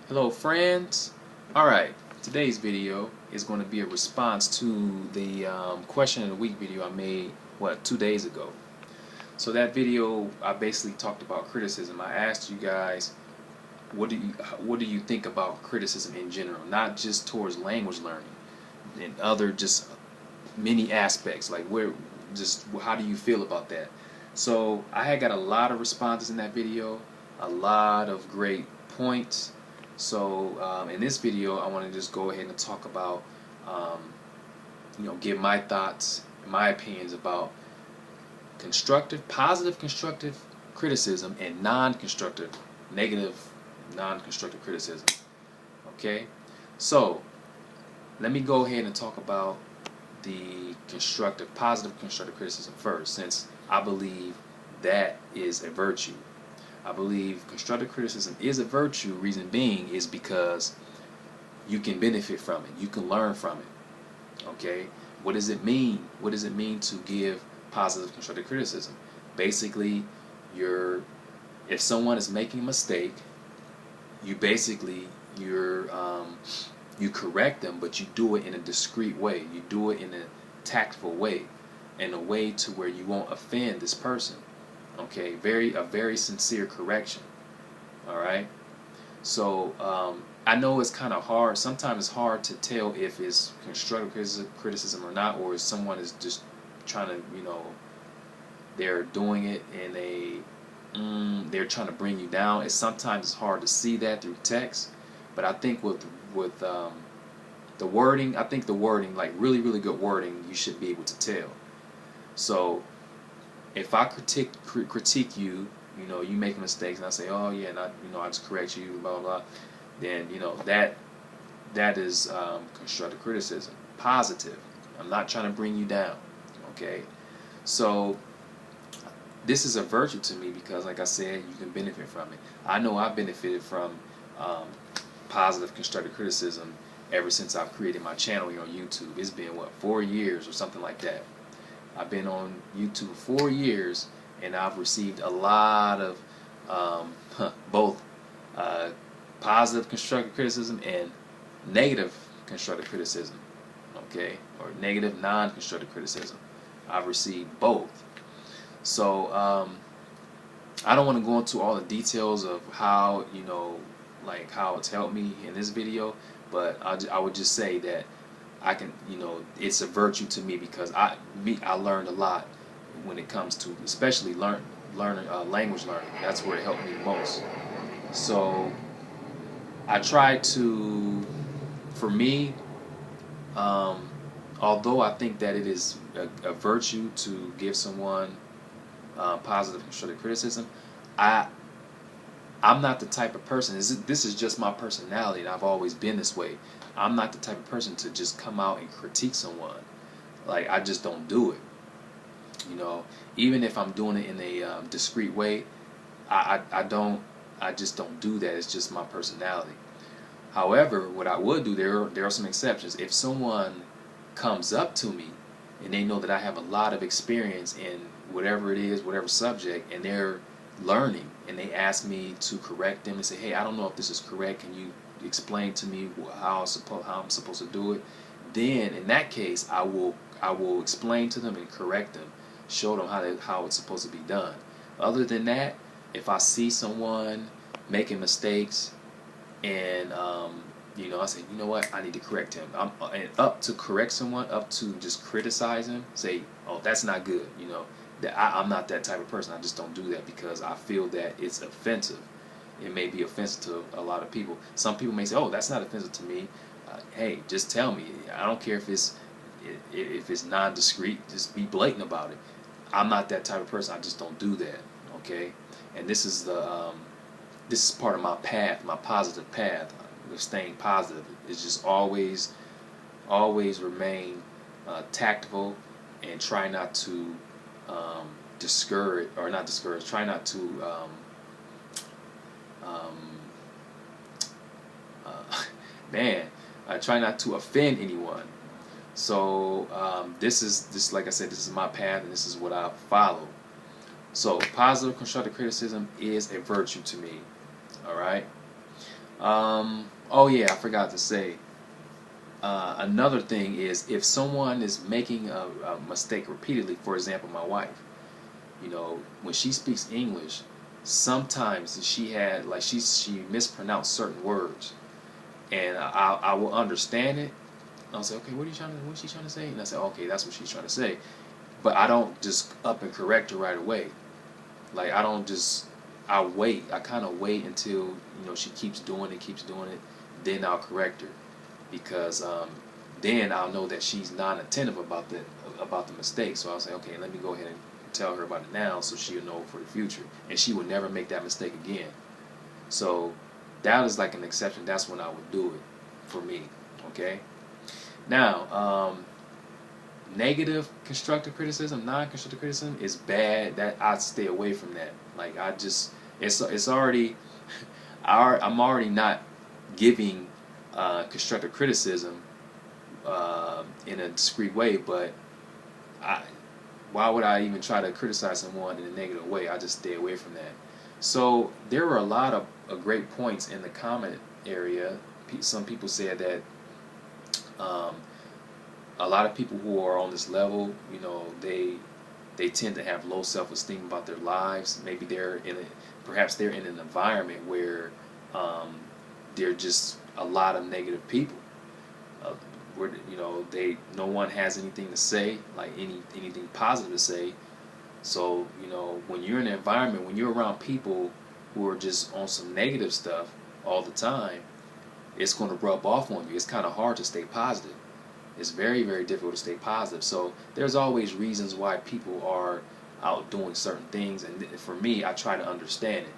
Hello friends. Alright, today's video is going to be a response to the question of the week video I made, 2 days ago. So that video, I basically talked about criticism. I asked you guys, what do you think about criticism in general, not just towards language learning, and other just many aspects, like how do you feel about that? So I had got a lot of responses in that video, a lot of great points. So in this video, I want to just go ahead and talk about, give my thoughts, my opinions about positive constructive criticism and non-constructive, negative, non-constructive criticism. Okay, so let me go ahead and talk about the positive constructive criticism first, since I believe that is a virtue. I believe constructive criticism is a virtue. Reason being is because you can benefit from it. You can learn from it. Okay? What does it mean? What does it mean to give positive constructive criticism? Basically, if someone is making a mistake, you correct them, but you do it in a discreet way. You do it in a tactful way, in a way to where you won't offend this person. Okay, a very sincere correction. All right. So I know it's kind of hard. Sometimes it's hard to tell if it's constructive criticism or not, or if someone is just trying to, they're doing it in they're trying to bring you down. Sometimes it's hard to see that through text, but I think with the wording, like really good wording, you should be able to tell. So if I critique you, you make mistakes, and I say, oh yeah, and I just correct you, blah blah blah, then that is constructive criticism, positive. I'm not trying to bring you down. Okay, so this is a virtue to me because, like I said, you can benefit from it. I know I benefited from positive constructive criticism ever since I've created my channel here on YouTube. It's been 4 years or something like that. I've been on YouTube 4 years, and I've received a lot of both positive constructive criticism and negative constructive criticism, okay, or negative non-constructive criticism. I've received both. So I don't want to go into all the details of how how it's helped me in this video, but I would just say that I can, it's a virtue to me because I learned a lot when it comes to, especially learning language learning. That's where it helped me the most. So I try to, for me, although I think that it is a virtue to give someone positive constructive criticism, I'm not the type of person. This is just my personality, and I've always been this way. I'm not the type of person to just come out and critique someone. Like, I just don't do it. Even if I'm doing it in a discreet way, I just don't do that. It's just my personality. However, what I would do, there are some exceptions. If someone comes up to me and they know that I have a lot of experience in whatever it is, whatever subject, and they're learning, and they ask me to correct them and say, hey, I don't know if this is correct, can you explain to me how I'm supposed to do it? Then in that case, I will explain to them and correct them, show them how it's supposed to be done. Other than that, if I see someone making mistakes and I say, you know what, I need to correct him. And up to correct someone, up to just criticize him, say, oh, that's not good. I'm not that type of person. I just don't do that because I feel that it's offensive. It may be offensive to a lot of people. Some people may say, oh, that's not offensive to me. Hey, just tell me. I don't care if it's non-discreet. Just be blatant about it. I'm not that type of person. I just don't do that. Okay, and this is part of my path, my positive path of staying positive. It's just always remain tactful and try not to try not to I try not to offend anyone. So like I said, this is my path, and this is what I follow. So positive constructive criticism is a virtue to me. All right. Oh yeah, I forgot to say. Another thing is if someone is making a mistake repeatedly, for example, my wife, you know, when she speaks English, sometimes she had like she mispronounced certain words, and I will understand it. I'll say, okay, what is she trying to say? And I say, okay, that's what she's trying to say. But I don't just up and correct her right away. Like I don't just I wait. I kind of wait until she keeps doing it. Then I'll correct her because then I'll know that she's non-attentive about the mistake. So I'll say, okay, let me go ahead and tell her about it now, so she'll know for the future, and she will never make that mistake again. So that is like an exception. That's when I would do it for me. Okay. Now, negative constructive criticism, non-constructive criticism is bad. That I'd stay away from that. Like I just, it's already, I'm already not giving constructive criticism in a discreet way. But I, why would I even try to criticize someone in a negative way? I just stay away from that. So there were a lot of great points in the comment area. Some people said that um, a lot of people who are on this level, they tend to have low self-esteem about their lives. Maybe perhaps they're in an environment where there are just a lot of negative people. Where no one has anything to say, like anything positive to say. So when you're in an environment, when you're around people who are just on some negative stuff all the time, it's going to rub off on you. It's kind of hard to stay positive. It's very, very difficult to stay positive. So there's always reasons why people are out doing certain things, and for me, I try to understand it.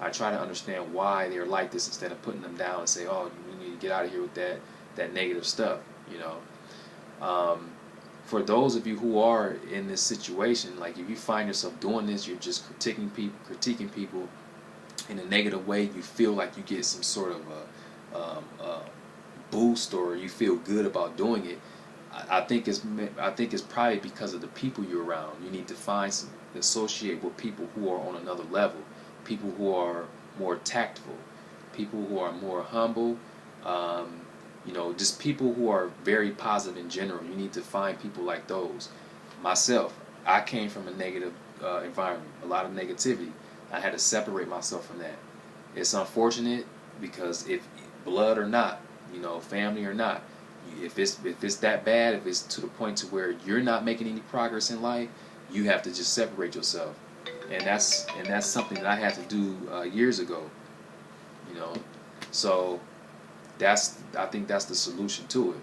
I try to understand why they're like this instead of putting them down and say, "Oh, you need to get out of here with that negative stuff." For those of you who are in this situation, like if you find yourself doing this, you're just critiquing people in a negative way. You feel like you get some sort of a boost, or you feel good about doing it. I think it's probably because of the people you're around. You need to associate with people who are on another level, people who are more tactful, people who are more humble. Just people who are very positive in general. You need to find people like those. Myself, I came from a negative environment, a lot of negativity. I had to separate myself from that. It's unfortunate because if blood or not, family or not, if it's that bad, if it's to the point to where you're not making any progress in life, you have to just separate yourself, and that's something that I had to do years ago. So I think that's the solution to it.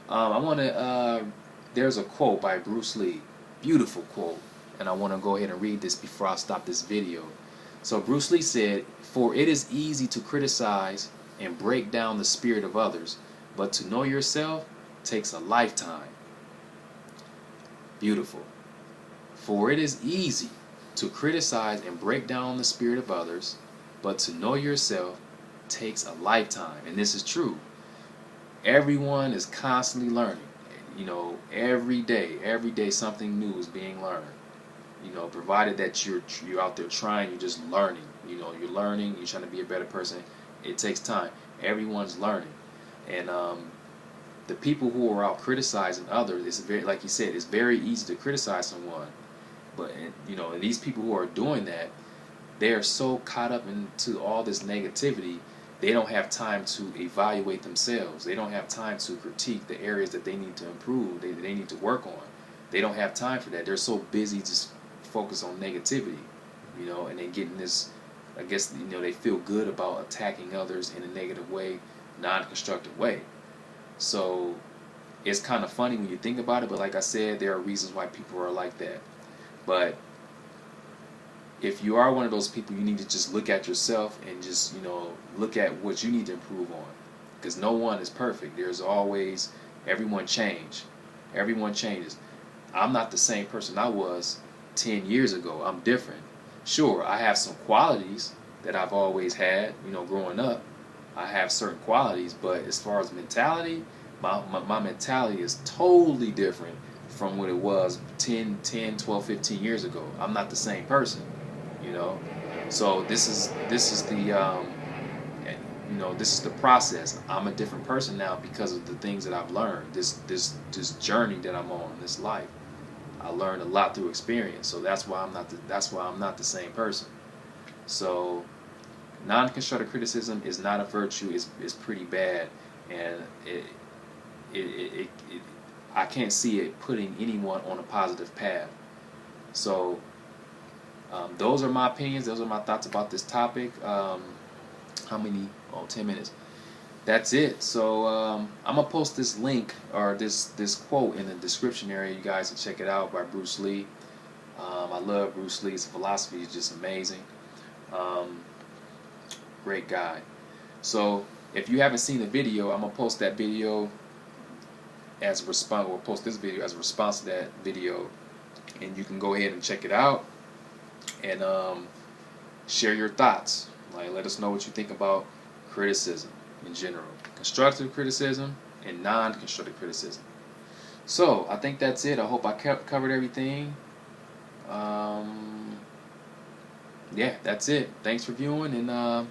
I want to. There's a quote by Bruce Lee, beautiful quote, and I want to go ahead and read this before I stop this video. So Bruce Lee said, "For it is easy to criticize and break down the spirit of others, but to know yourself takes a lifetime." Beautiful. For it is easy to criticize and break down the spirit of others, but to know yourself takes a lifetime. And this is true. Everyone is constantly learning. Every day something new is being learned. Provided that you're out there trying, you're just learning. You're learning, you're trying to be a better person. It takes time. Everyone's learning. And the people who are out criticizing others, it's very, like you said, it's very easy to criticize someone. But and these people who are doing that, they are so caught up into all this negativity, they don't have time to evaluate themselves. They don't have time to critique the areas that they need to improve, they need to work on. They don't have time for that. They're so busy just focused on negativity, and they getting this, I guess, they feel good about attacking others in a negative way, non-constructive way. So it's kind of funny when you think about it, but like I said, there are reasons why people are like that. But if you are one of those people, you need to just look at yourself and just, look at what you need to improve on. Because no one is perfect. There's always, everyone changes. I'm not the same person I was 10 years ago. I'm different. Sure, I have some qualities that I've always had, growing up. I have certain qualities, but as far as mentality, my mentality is totally different from what it was 10, 12, 15 years ago. I'm not the same person. So this is the you know, this is the process. I'm a different person now because of the things that I've learned. This journey that I'm on, this life. I learned a lot through experience. So that's why I'm not the same person. So non-constructive criticism is not a virtue. It's pretty bad, and it I can't see it putting anyone on a positive path. So those are my opinions. Those are my thoughts about this topic. How many? Oh, 10 minutes. That's it. So I'm gonna post this link or this quote in the description area. You guys can check it out by Bruce Lee. I love Bruce Lee's philosophy. Is just amazing. Great guy. So if you haven't seen the video, I'm gonna post that video as a response. We'll post this video as a response to that video, and you can go ahead and check it out and share your thoughts. Like, let us know what you think about criticism in general, constructive criticism and non-constructive criticism. So I think that's it. I hope I covered everything. Yeah, that's it. Thanks for viewing, and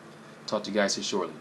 talk to you guys here shortly.